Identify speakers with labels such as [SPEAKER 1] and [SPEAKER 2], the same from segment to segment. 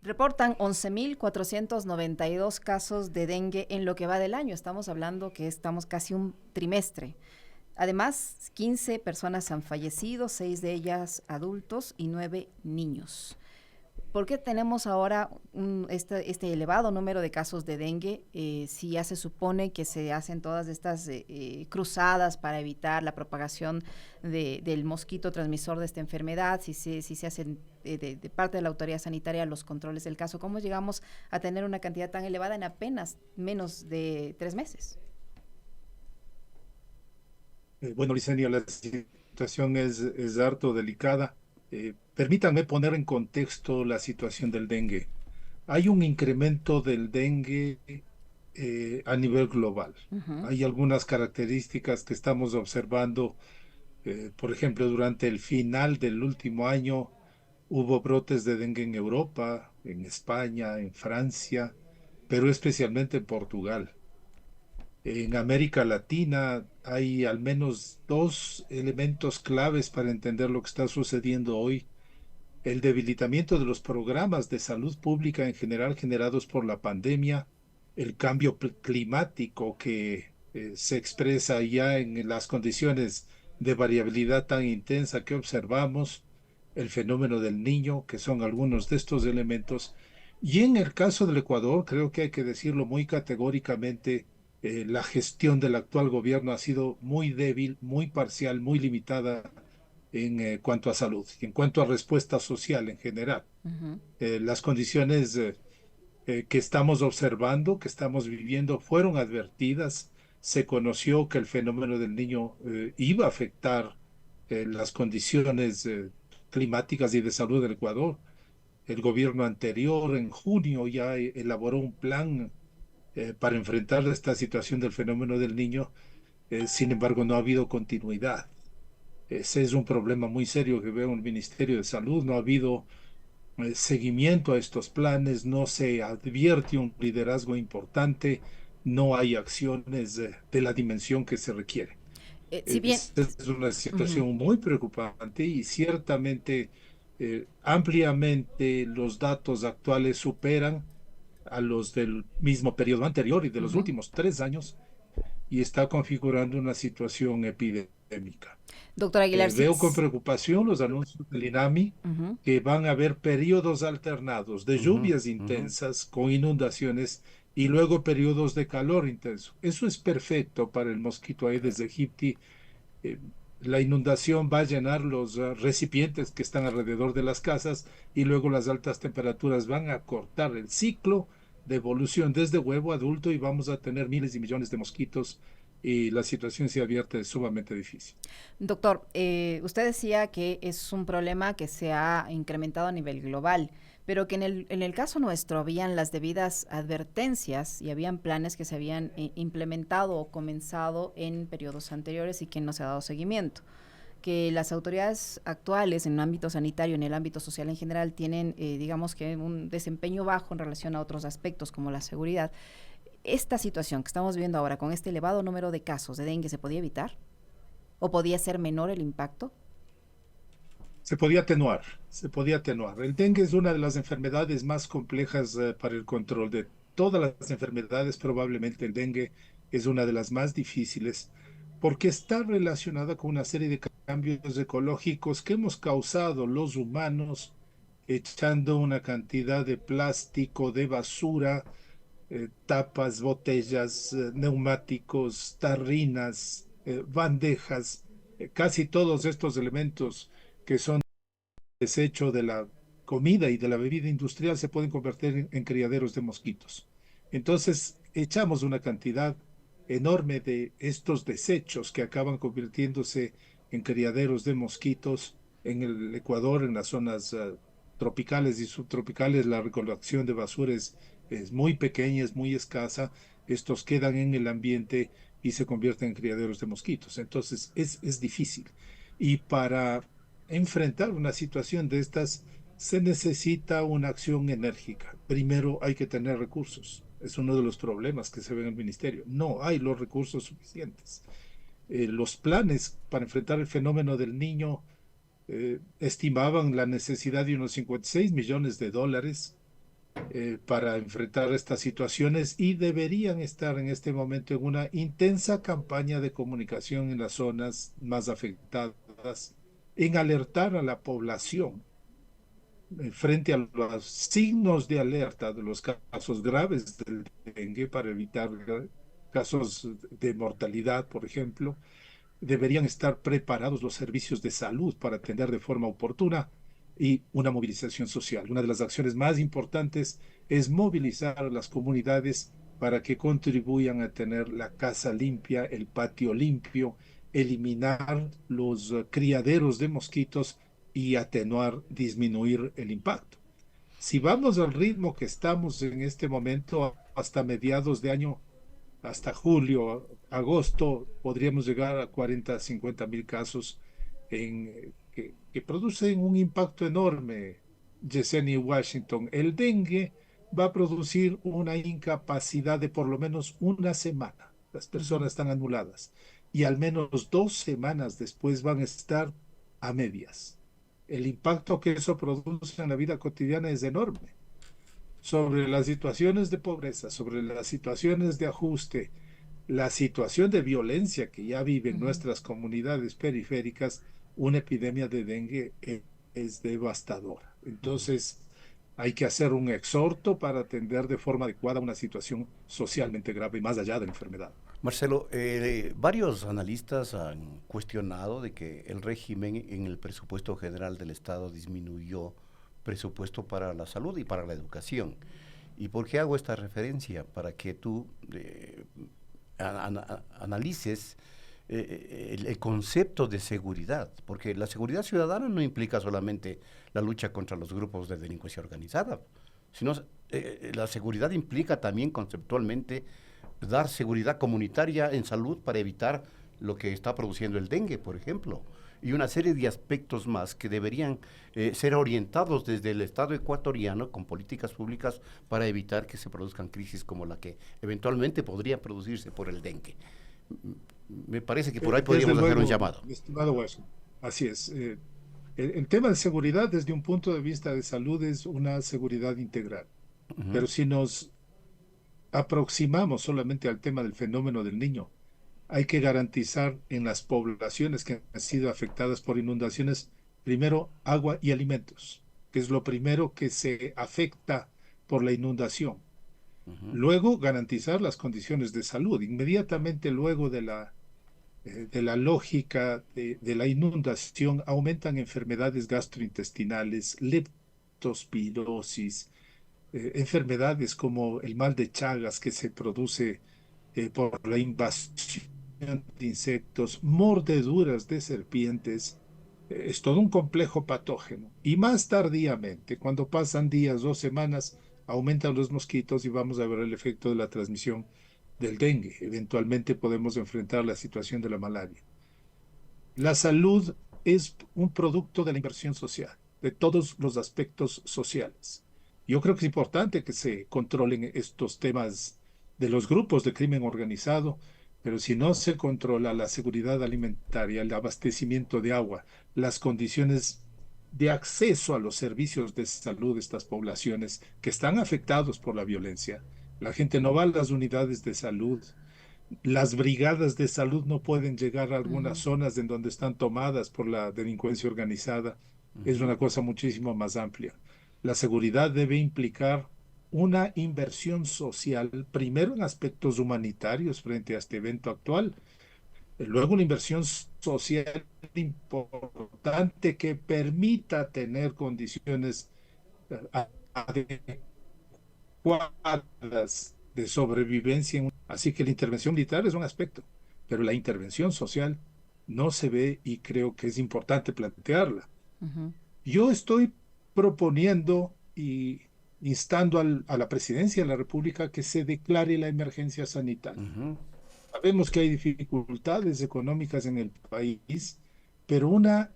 [SPEAKER 1] Reportan 11.492 casos de dengue en lo que va del año. Estamos hablando que estamos casi un trimestre. Además, 15 personas han fallecido, 6 de ellas adultos y 9 niños. ¿Por qué tenemos ahora este elevado número de casos de dengue? Si ya se supone que se hacen todas estas cruzadas para evitar la propagación del mosquito transmisor de esta enfermedad, si se hacen de parte de la autoridad sanitaria los controles del caso, ¿cómo llegamos a tener una cantidad tan elevada en apenas menos de 3 meses?
[SPEAKER 2] Bueno, Licenia, la situación es harto delicada. Permítanme poner en contexto la situación del dengue. Hay un incremento del dengue a nivel global.
[SPEAKER 1] Ujú.
[SPEAKER 2] Hay algunas características que estamos observando. Por ejemplo, durante el final del último año hubo brotes de dengue en Europa, en España, en Francia, pero especialmente en Portugal. En América Latina hay al menos dos elementos claves para entender lo que está sucediendo hoy. El debilitamiento de los programas de salud pública en general generados por la pandemia, el cambio climático que se expresa ya en las condiciones de variabilidad tan intensa que observamos, el fenómeno del niño, que son algunos de estos elementos. Y en el caso del Ecuador, creo que hay que decirlo muy categóricamente, la gestión del actual gobierno ha sido muy débil, muy parcial, muy limitada en cuanto a salud y en cuanto a respuesta social en general.
[SPEAKER 1] Ujú.
[SPEAKER 2] Las condiciones que estamos observando, que estamos viviendo, fueron advertidas. Se conoció que el fenómeno del niño iba a afectar las condiciones climáticas y de salud del Ecuador. El gobierno anterior, en junio, ya elaboró un plan para enfrentar esta situación del fenómeno del niño. Sin embargo, no ha habido continuidad. Ese es un problema muy serio que veo en el Ministerio de Salud. No ha habido seguimiento a estos planes, no se advierte un liderazgo importante, no hay acciones de la dimensión que se requiere.
[SPEAKER 1] Si bien,
[SPEAKER 2] Es una
[SPEAKER 1] ujú.
[SPEAKER 2] situación muy preocupante y ciertamente ampliamente los datos actuales superan a los del mismo periodo anterior y de los
[SPEAKER 1] Ujú.
[SPEAKER 2] últimos 3 años y está configurando una situación epidémica.
[SPEAKER 1] Doctor Aguilar, sí.
[SPEAKER 2] Veo con preocupación los anuncios del INAMI
[SPEAKER 1] Ujú.
[SPEAKER 2] que van a haber periodos alternados de
[SPEAKER 3] Ujú,
[SPEAKER 2] lluvias
[SPEAKER 3] ujú.
[SPEAKER 2] intensas con inundaciones y luego periodos de calor intenso. Eso es perfecto para el mosquito Aedes aegypti. Eh, la inundación va a llenar los recipientes que están alrededor de las casas y luego las altas temperaturas van a cortar el ciclo de evolución desde huevo a adulto y vamos a tener miles y millones de mosquitos y la situación se advierte sumamente difícil.
[SPEAKER 1] Doctor, usted decía que es un problema que se ha incrementado a nivel global, pero que en el caso nuestro habían las debidas advertencias y habían planes que se habían implementado o comenzado en periodos anteriores y que no se ha dado seguimiento. Que las autoridades actuales en el ámbito sanitario, en el ámbito social en general, tienen, digamos que, un desempeño bajo en relación a otros aspectos como la seguridad. ¿Esta situación que estamos viviendo ahora con este elevado número de casos de dengue se podía evitar? ¿O podía ser menor el impacto?
[SPEAKER 2] Se podía atenuar, se podía atenuar. El dengue es una de las enfermedades más complejas para el control de todas las enfermedades. Probablemente el dengue es una de las más difíciles porque está relacionada con una serie de cambios ecológicos que hemos causado los humanos echando una cantidad de plástico, de basura, tapas, botellas, neumáticos, tarrinas, bandejas, casi todos estos elementos que son desecho de la comida y de la bebida industrial se pueden convertir en criaderos de mosquitos. Entonces, echamos una cantidad enorme de estos desechos que acaban convirtiéndose en criaderos de mosquitos en el Ecuador, en las zonas tropicales y subtropicales. La recolección de basura es muy pequeña, es muy escasa. Estos quedan en el ambiente y se convierten en criaderos de mosquitos. Entonces, es difícil. Y para enfrentar una situación de estas, se necesita una acción enérgica. Primero hay que tener recursos. Es uno de los problemas que se ve en el ministerio. No hay los recursos suficientes. Los planes para enfrentar el fenómeno del niño estimaban la necesidad de unos 56 millones de dólares. para enfrentar estas situaciones y deberían estar en este momento en una intensa campaña de comunicación en las zonas más afectadas, en alertar a la población frente a los signos de alerta de los casos graves del dengue para evitar casos de mortalidad, por ejemplo. Deberían estar preparados los servicios de salud para atender de forma oportuna y una movilización social. Una de las acciones más importantes es movilizar a las comunidades para que contribuyan a tener la casa limpia, el patio limpio, eliminar los criaderos de mosquitos y atenuar, disminuir el impacto. Si vamos al ritmo que estamos en este momento, hasta mediados de año, hasta julio, agosto, podríamos llegar a 40, 50 mil casos que producen un impacto enorme. Yesenia y Washington, el dengue va a producir una incapacidad de por lo menos una semana. Las
[SPEAKER 1] Ujú.
[SPEAKER 2] personas están anuladas y al menos 2 semanas después van a estar a medias. El impacto que eso produce en la vida cotidiana es enorme sobre las situaciones de pobreza, sobre las situaciones de ajuste, la situación de violencia que ya viven
[SPEAKER 1] Ujú.
[SPEAKER 2] nuestras comunidades periféricas. Una epidemia de dengue es devastadora. Entonces, hay que hacer un exhorto para atender de forma adecuada una situación socialmente grave más allá de la enfermedad.
[SPEAKER 3] Marcelo, varios analistas han cuestionado de que el régimen en el presupuesto general del Estado disminuyó presupuesto para la salud y para la educación. ¿Y por qué hago esta referencia? Para que tú analices el concepto de seguridad, porque la seguridad ciudadana no implica solamente la lucha contra los grupos de delincuencia organizada, sino la seguridad implica también conceptualmente dar seguridad comunitaria en salud para evitar lo que está produciendo el dengue, por ejemplo, y una serie de aspectos más que deberían ser orientados desde el Estado ecuatoriano con políticas públicas para evitar que se produzcan crisis como la que eventualmente podría producirse por el dengue. Me parece que por ahí
[SPEAKER 2] Desde
[SPEAKER 3] podríamos hacer un
[SPEAKER 2] luego,
[SPEAKER 3] llamado.
[SPEAKER 2] estimado Washington, así es. El tema de seguridad desde un punto de vista de salud es una seguridad integral.
[SPEAKER 3] Uh -huh.
[SPEAKER 2] Pero si nos aproximamos solamente al tema del fenómeno del niño, hay que garantizar en las poblaciones que han sido afectadas por inundaciones, primero agua y alimentos, que es lo primero que se afecta por la inundación.
[SPEAKER 3] Uh -huh.
[SPEAKER 2] Luego, garantizar las condiciones de salud. Inmediatamente luego de la lógica de la inundación, aumentan enfermedades gastrointestinales, leptospirosis, enfermedades como el mal de Chagas que se produce por la invasión de insectos, mordeduras de serpientes. Es todo un complejo patógeno. Y más tardíamente, cuando pasan días, 2 semanas, aumentan los mosquitos y vamos a ver el efecto de la transmisión del dengue. Eventualmente podemos enfrentar la situación de la malaria. La salud es un producto de la inversión social, de todos los aspectos sociales. Yo creo que es importante que se controlen estos temas de los grupos de crimen organizado, pero si no se controla la seguridad alimentaria, el abastecimiento de agua, las condiciones de acceso a los servicios de salud de estas poblaciones que están afectados por la violencia, la gente no va a las unidades de salud, las brigadas de salud no pueden llegar a algunas
[SPEAKER 1] Ujú.
[SPEAKER 2] zonas en donde están tomadas por la delincuencia organizada.
[SPEAKER 3] Uh
[SPEAKER 2] Es
[SPEAKER 3] -huh.
[SPEAKER 2] una cosa muchísimo más amplia. La seguridad debe implicar una inversión social, primero en aspectos humanitarios frente a este evento actual, y luego una inversión social importante que permita tener condiciones adecuadas de sobrevivencia. Así que la intervención militar es un aspecto, pero la intervención social no se ve y creo que es importante plantearla.
[SPEAKER 1] Ujú.
[SPEAKER 2] Yo estoy proponiendo y instando a la presidencia de la República que se declare la emergencia
[SPEAKER 3] Uh
[SPEAKER 2] sanitaria.
[SPEAKER 3] -huh.
[SPEAKER 2] Sabemos que hay dificultades económicas en el país, pero una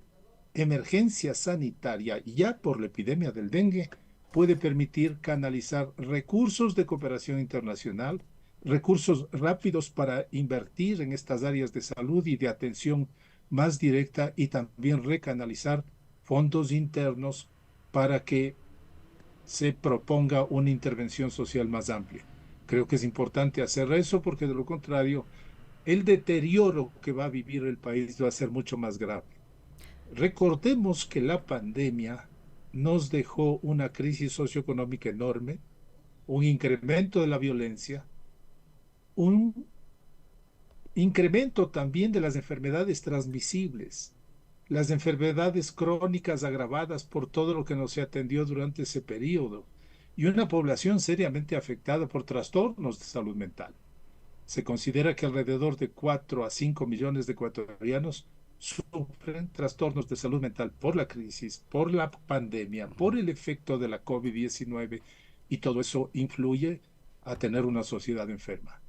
[SPEAKER 2] emergencia sanitaria ya por la epidemia del dengue puede permitir canalizar recursos de cooperación internacional, recursos rápidos para invertir en estas áreas de salud y de atención más directa y también recanalizar fondos internos para que se proponga una intervención social más amplia. Creo que es importante hacer eso porque de lo contrario, el deterioro que va a vivir el país va a ser mucho más grave. Recordemos que la pandemia nos dejó una crisis socioeconómica enorme, un incremento de la violencia, un incremento también de las enfermedades transmisibles, las enfermedades crónicas agravadas por todo lo que no se atendió durante ese periodo y una población seriamente afectada por trastornos de salud mental. Se considera que alrededor de 4 a 5 millones de ecuatorianos sufren trastornos de salud mental por la crisis, por la pandemia, por el efecto de la COVID-19 y todo eso influye a tener una sociedad enferma.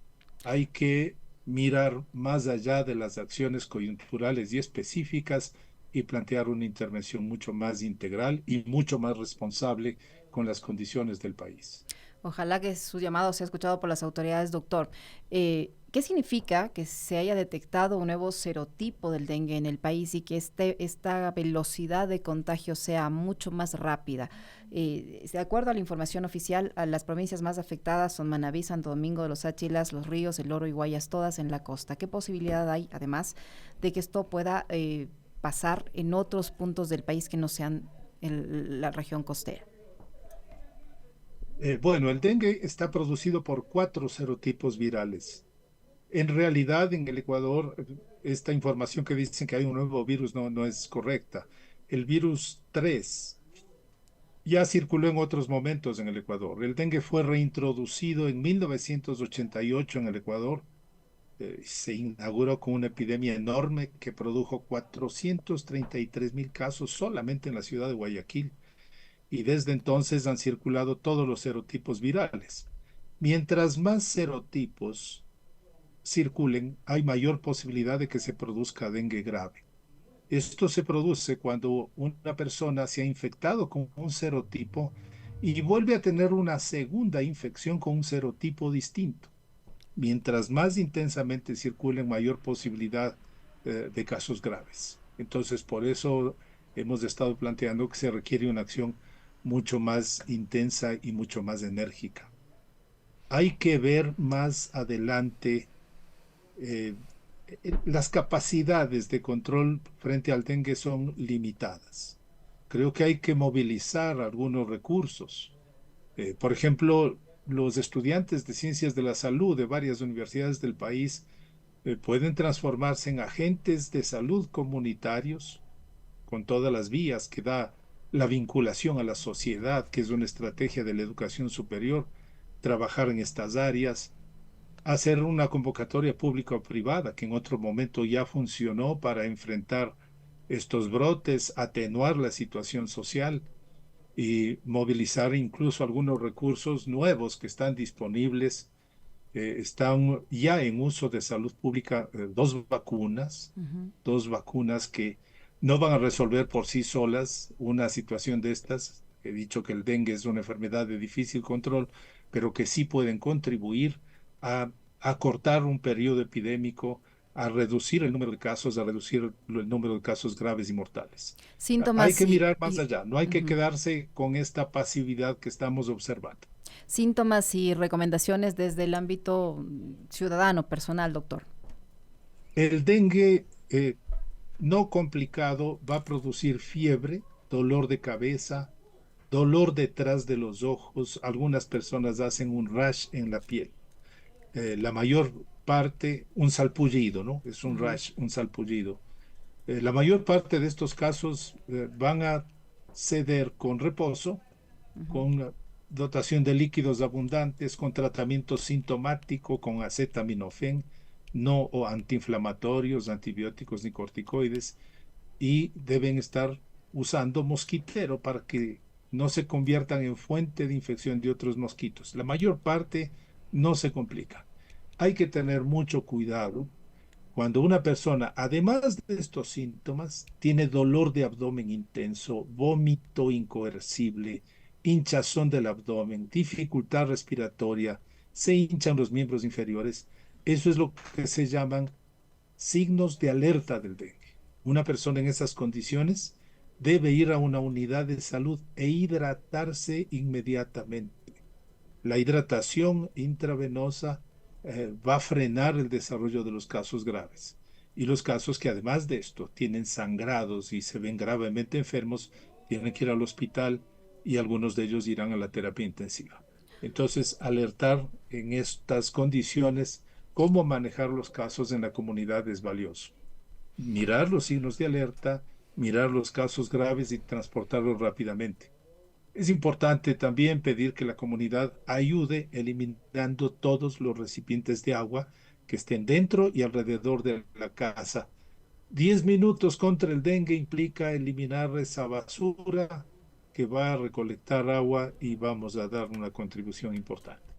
[SPEAKER 2] Hay que mirar más allá de las acciones coyunturales y específicas y plantear una intervención mucho más integral y mucho más responsable con las condiciones del país.
[SPEAKER 1] Ojalá que su llamado sea escuchado por las autoridades, doctor. ¿Qué significa que se haya detectado un nuevo serotipo del dengue en el país y que esta velocidad de contagio sea mucho más rápida? De acuerdo a la información oficial, las provincias más afectadas son Manabí, Santo Domingo de los Áchilas, Los Ríos, El Oro y Guayas, todas en la costa. ¿Qué posibilidad hay, además, de que esto pueda pasar en otros puntos del país que no sean la región costera?
[SPEAKER 2] Bueno, el dengue está producido por 4 serotipos virales. En realidad, en el Ecuador, esta información que dicen que hay un nuevo virus no es correcta. El virus 3 ya circuló en otros momentos en el Ecuador. El dengue fue reintroducido en 1988 en el Ecuador. Se inauguró con una epidemia enorme que produjo 433.000 casos solamente en la ciudad de Guayaquil y desde entonces han circulado todos los serotipos virales. Mientras más serotipos circulen, hay mayor posibilidad de que se produzca dengue grave. Esto se produce cuando una persona se ha infectado con un serotipo y vuelve a tener una segunda infección con un serotipo distinto. Mientras más intensamente circulen, mayor posibilidad de casos graves. Entonces, por eso hemos estado planteando que se requiere una acción mucho más intensa y mucho más enérgica. Hay que ver más adelante eh, las capacidades de control frente al dengue son limitadas. Creo que hay que movilizar algunos recursos. Por ejemplo, los estudiantes de ciencias de la salud de varias universidades del país pueden transformarse en agentes de salud comunitarios con todas las vías que da la vinculación a la sociedad, que es una estrategia de la educación superior, trabajar en estas áreas, hacer una convocatoria pública o privada, que en otro momento ya funcionó para enfrentar estos brotes, atenuar la situación social y movilizar incluso algunos recursos nuevos que están disponibles. Están ya en uso de salud pública
[SPEAKER 1] Ujú.
[SPEAKER 2] dos vacunas que no van a resolver por sí solas una situación de estas. He dicho que el dengue es una enfermedad de difícil control, pero que sí pueden contribuir a acortar un periodo epidémico, a reducir el número de casos, a reducir el número de casos graves y mortales. Hay
[SPEAKER 1] Síntomas
[SPEAKER 2] que mirar más
[SPEAKER 1] y,
[SPEAKER 2] allá, no hay que
[SPEAKER 1] ujú.
[SPEAKER 2] quedarse con esta pasividad que estamos observando.
[SPEAKER 1] Síntomas y recomendaciones desde el ámbito ciudadano, personal, doctor.
[SPEAKER 2] El dengue no complicado va a producir fiebre, dolor de cabeza, dolor detrás de los ojos. Algunas personas hacen un rash en la piel. La mayor parte, un salpullido, ¿no? Es un
[SPEAKER 1] Ujú,
[SPEAKER 2] rash, un salpullido. La mayor parte de estos casos van a ceder con reposo,
[SPEAKER 1] ujú.
[SPEAKER 2] con dotación de líquidos abundantes, con tratamiento sintomático, con acetaminofén, no o antiinflamatorios, antibióticos ni corticoides, y deben estar usando mosquitero para que no se conviertan en fuente de infección de otros mosquitos. La mayor parte no se complica. Hay que tener mucho cuidado cuando una persona, además de estos síntomas, tiene dolor de abdomen intenso, vómito incoercible, hinchazón del abdomen, dificultad respiratoria, se hinchan los miembros inferiores, eso es lo que se llaman signos de alerta del dengue. Una persona en esas condiciones debe ir a una unidad de salud e hidratarse inmediatamente. La hidratación intravenosa va a frenar el desarrollo de los casos graves. Y los casos que además de esto tienen sangrados y se ven gravemente enfermos, tienen que ir al hospital y algunos de ellos irán a la terapia intensiva. Entonces, alertar en estas condiciones cómo manejar los casos en la comunidad es valioso. Mirar los signos de alerta, mirar los casos graves y transportarlos rápidamente. Es importante también pedir que la comunidad ayude eliminando todos los recipientes de agua que estén dentro y alrededor de la casa. 10 minutos contra el dengue implica eliminar esa basura que va a recolectar agua y vamos a dar una contribución importante.